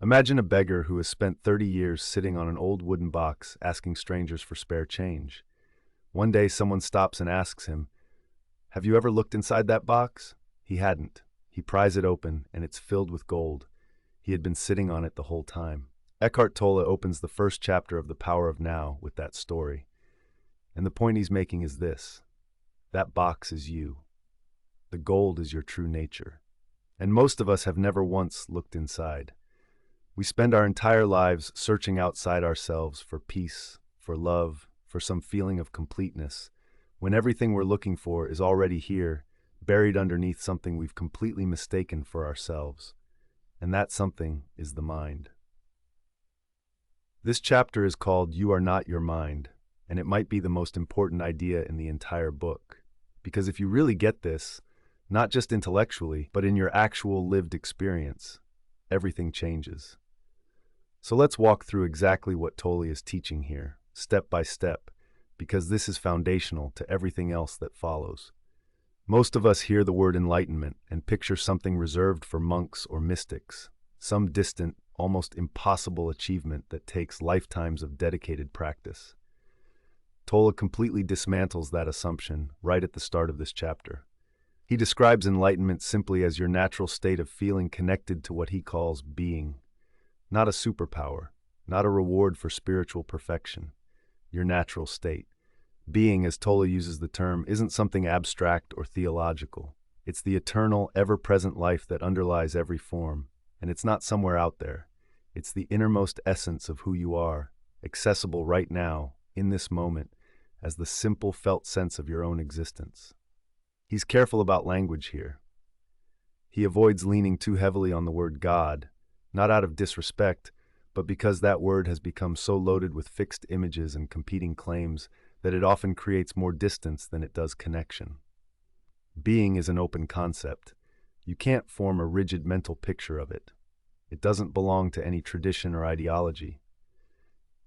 Imagine a beggar who has spent 30 years sitting on an old wooden box asking strangers for spare change. One day someone stops and asks him, "Have you ever looked inside that box?" He hadn't. He pries it open and it's filled with gold. He had been sitting on it the whole time. Eckhart Tolle opens the first chapter of The Power of Now with that story. And the point he's making is this: that box is you. The gold is your true nature. And most of us have never once looked inside. We spend our entire lives searching outside ourselves for peace, for love, for some feeling of completeness, when everything we're looking for is already here, buried underneath something we've completely mistaken for ourselves. And that something is the mind. This chapter is called "You Are Not Your Mind," and it might be the most important idea in the entire book. Because if you really get this, not just intellectually, but in your actual lived experience, everything changes. So let's walk through exactly what Tolle is teaching here, step by step, because this is foundational to everything else that follows. Most of us hear the word enlightenment and picture something reserved for monks or mystics, some distant, almost impossible achievement that takes lifetimes of dedicated practice. Tolle completely dismantles that assumption right at the start of this chapter. He describes enlightenment simply as your natural state of feeling connected to what he calls being. Not a superpower, not a reward for spiritual perfection. Your natural state. Being, as Tolle uses the term, isn't something abstract or theological. It's the eternal, ever-present life that underlies every form, and it's not somewhere out there. It's the innermost essence of who you are, accessible right now, in this moment, as the simple felt sense of your own existence. He's careful about language here. He avoids leaning too heavily on the word God, not out of disrespect, but because that word has become so loaded with fixed images and competing claims that it often creates more distance than it does connection. Being is an open concept. You can't form a rigid mental picture of it. It doesn't belong to any tradition or ideology.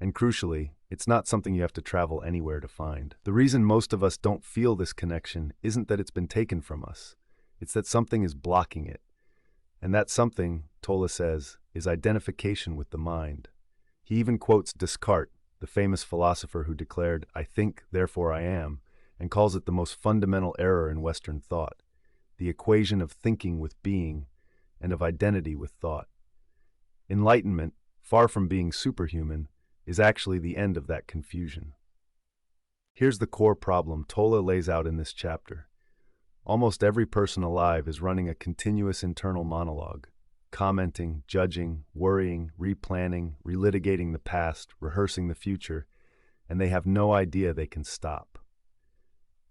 And crucially, it's not something you have to travel anywhere to find. The reason most of us don't feel this connection isn't that it's been taken from us. It's that something is blocking it. And that something, Tolle says, is identification with the mind. He even quotes Descartes, the famous philosopher who declared, "I think, therefore I am," and calls it the most fundamental error in Western thought, the equation of thinking with being and of identity with thought. Enlightenment, far from being superhuman, is actually the end of that confusion. Here's the core problem Tolle lays out in this chapter. Almost every person alive is running a continuous internal monologue, commenting, judging, worrying, replanning, relitigating the past, rehearsing the future, and they have no idea they can stop.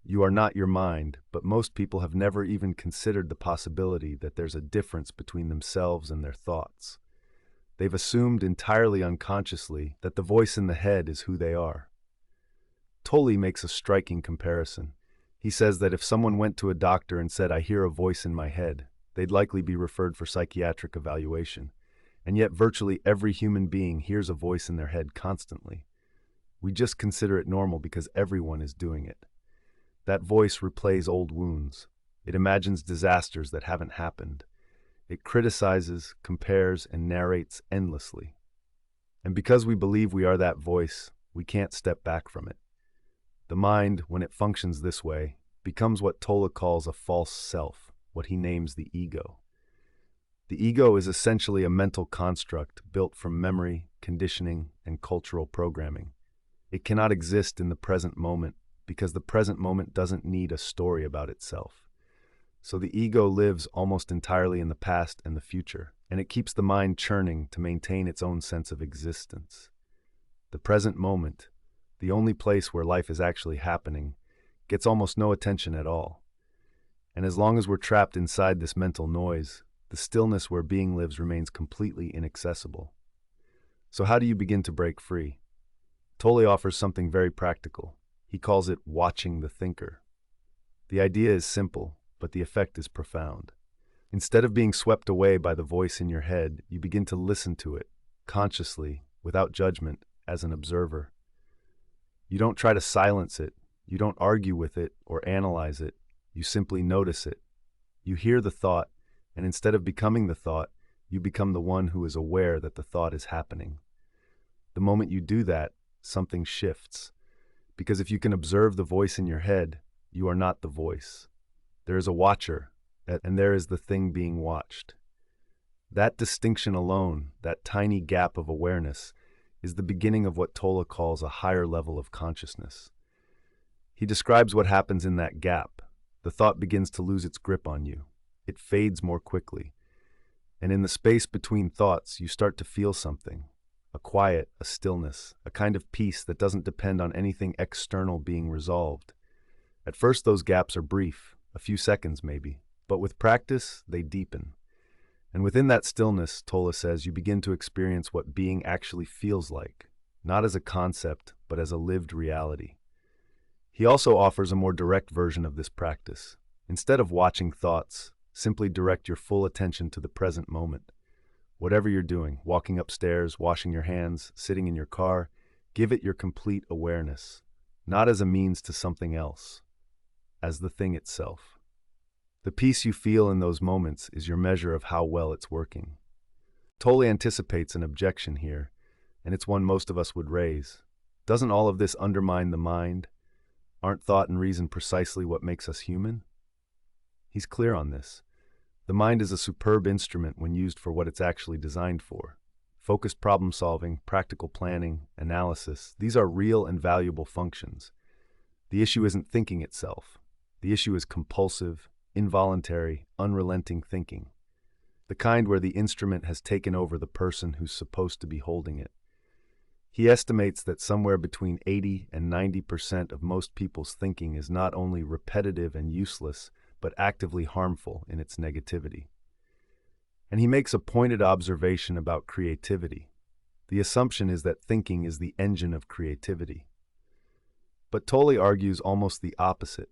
You are not your mind, but most people have never even considered the possibility that there's a difference between themselves and their thoughts. They've assumed entirely unconsciously that the voice in the head is who they are. Tolle makes a striking comparison. He says that if someone went to a doctor and said, "I hear a voice in my head," they'd likely be referred for psychiatric evaluation. And yet virtually every human being hears a voice in their head constantly. We just consider it normal because everyone is doing it. That voice replays old wounds. It imagines disasters that haven't happened. It criticizes, compares, and narrates endlessly. And because we believe we are that voice, we can't step back from it. The mind, when it functions this way, becomes what Tolle calls a false self, what he names the ego. The ego is essentially a mental construct built from memory, conditioning, and cultural programming. It cannot exist in the present moment because the present moment doesn't need a story about itself. So the ego lives almost entirely in the past and the future, and it keeps the mind churning to maintain its own sense of existence. The present moment, the only place where life is actually happening, gets almost no attention at all. And as long as we're trapped inside this mental noise, the stillness where being lives remains completely inaccessible. So how do you begin to break free? Tolle offers something very practical. He calls it watching the thinker. The idea is simple, but the effect is profound. Instead of being swept away by the voice in your head, you begin to listen to it, consciously, without judgment, as an observer. You don't try to silence it, you don't argue with it or analyze it, you simply notice it. You hear the thought, and instead of becoming the thought, You become the one who is aware that the thought is happening. The moment you do that, something shifts. Because if you can observe the voice in your head, you are not the voice. There is a watcher, and there is the thing being watched. That distinction alone, that tiny gap of awareness, is the beginning of what Tolle calls a higher level of consciousness. He describes what happens in that gap. The thought begins to lose its grip on you. It fades more quickly. And in the space between thoughts, you start to feel something. A quiet, a stillness, a kind of peace that doesn't depend on anything external being resolved. At first, those gaps are brief, a few seconds maybe, but with practice, they deepen. And within that stillness, Tolle says, you begin to experience what being actually feels like, not as a concept, but as a lived reality. He also offers a more direct version of this practice. Instead of watching thoughts, simply direct your full attention to the present moment. Whatever you're doing, walking upstairs, washing your hands, sitting in your car, give it your complete awareness, not as a means to something else, as the thing itself. The peace you feel in those moments is your measure of how well it's working. Tolle anticipates an objection here, and it's one most of us would raise. Doesn't all of this undermine the mind? Aren't thought and reason precisely what makes us human? He's clear on this. The mind is a superb instrument when used for what it's actually designed for. Focused problem solving, practical planning, analysis, these are real and valuable functions. The issue isn't thinking itself. The issue is compulsive, involuntary, unrelenting thinking. The kind where the instrument has taken over the person who's supposed to be holding it. He estimates that somewhere between 80 and 90% of most people's thinking is not only repetitive and useless, but actively harmful in its negativity. And he makes a pointed observation about creativity. The assumption is that thinking is the engine of creativity. But Tolle argues almost the opposite.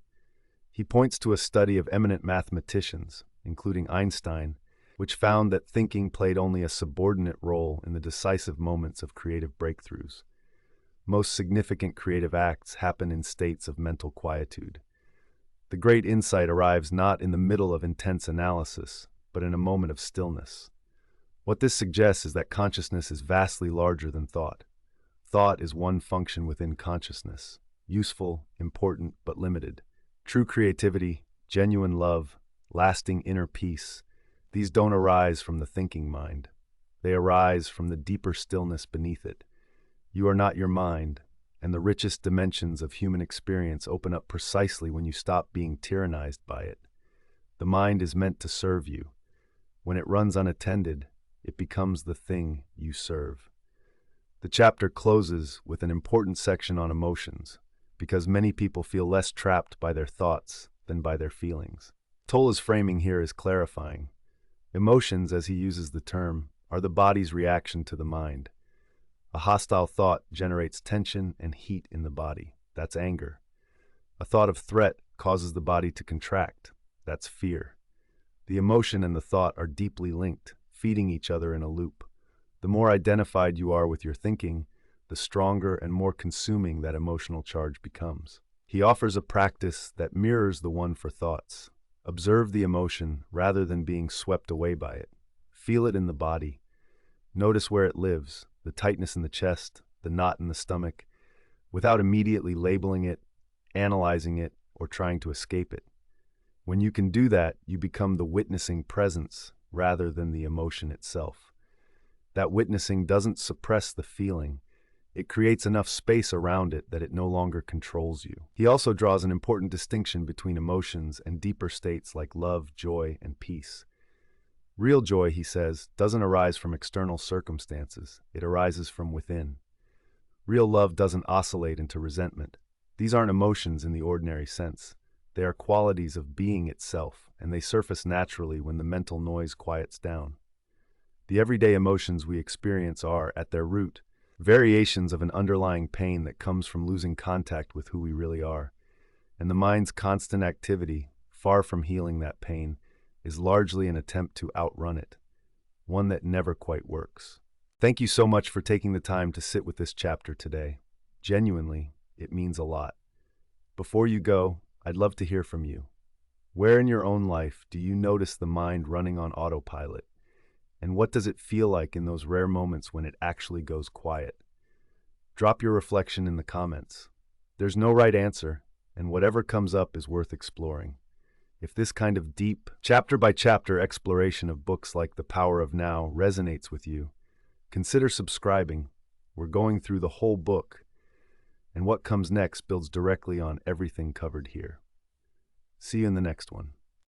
He points to a study of eminent mathematicians, including Einstein, which found that thinking played only a subordinate role in the decisive moments of creative breakthroughs. Most significant creative acts happen in states of mental quietude. The great insight arrives not in the middle of intense analysis, but in a moment of stillness. What this suggests is that consciousness is vastly larger than thought. Thought is one function within consciousness, useful, important, but limited. True creativity, genuine love, lasting inner peace, these don't arise from the thinking mind. They arise from the deeper stillness beneath it. You are not your mind, and the richest dimensions of human experience open up precisely when you stop being tyrannized by it. The mind is meant to serve you. When it runs unattended, it becomes the thing you serve. The chapter closes with an important section on emotions, because many people feel less trapped by their thoughts than by their feelings. Tolle's framing here is clarifying. Emotions, as he uses the term, are the body's reaction to the mind. A hostile thought generates tension and heat in the body. That's anger. A thought of threat causes the body to contract. That's fear. The emotion and the thought are deeply linked, feeding each other in a loop. The more identified you are with your thinking, the stronger and more consuming that emotional charge becomes. He offers a practice that mirrors the one for thoughts. Observe the emotion rather than being swept away by it. Feel it in the body. Notice where it lives, the tightness in the chest, the knot in the stomach, without immediately labeling it, analyzing it, or trying to escape it. When you can do that, you become the witnessing presence rather than the emotion itself. That witnessing doesn't suppress the feeling. It creates enough space around it that it no longer controls you. He also draws an important distinction between emotions and deeper states like love, joy, and peace. Real joy, he says, doesn't arise from external circumstances. It arises from within. Real love doesn't oscillate into resentment. These aren't emotions in the ordinary sense. They are qualities of being itself, and they surface naturally when the mental noise quiets down. The everyday emotions we experience are, at their root, variations of an underlying pain that comes from losing contact with who we really are. And the mind's constant activity, far from healing that pain, is largely an attempt to outrun it, one that never quite works. Thank you so much for taking the time to sit with this chapter today. Genuinely, it means a lot. Before you go, I'd love to hear from you. Where in your own life do you notice the mind running on autopilot? And what does it feel like in those rare moments when it actually goes quiet? Drop your reflection in the comments. There's no right answer, and whatever comes up is worth exploring. If this kind of deep, chapter-by-chapter exploration of books like The Power of Now resonates with you, consider subscribing. We're going through the whole book, and what comes next builds directly on everything covered here. See you in the next one.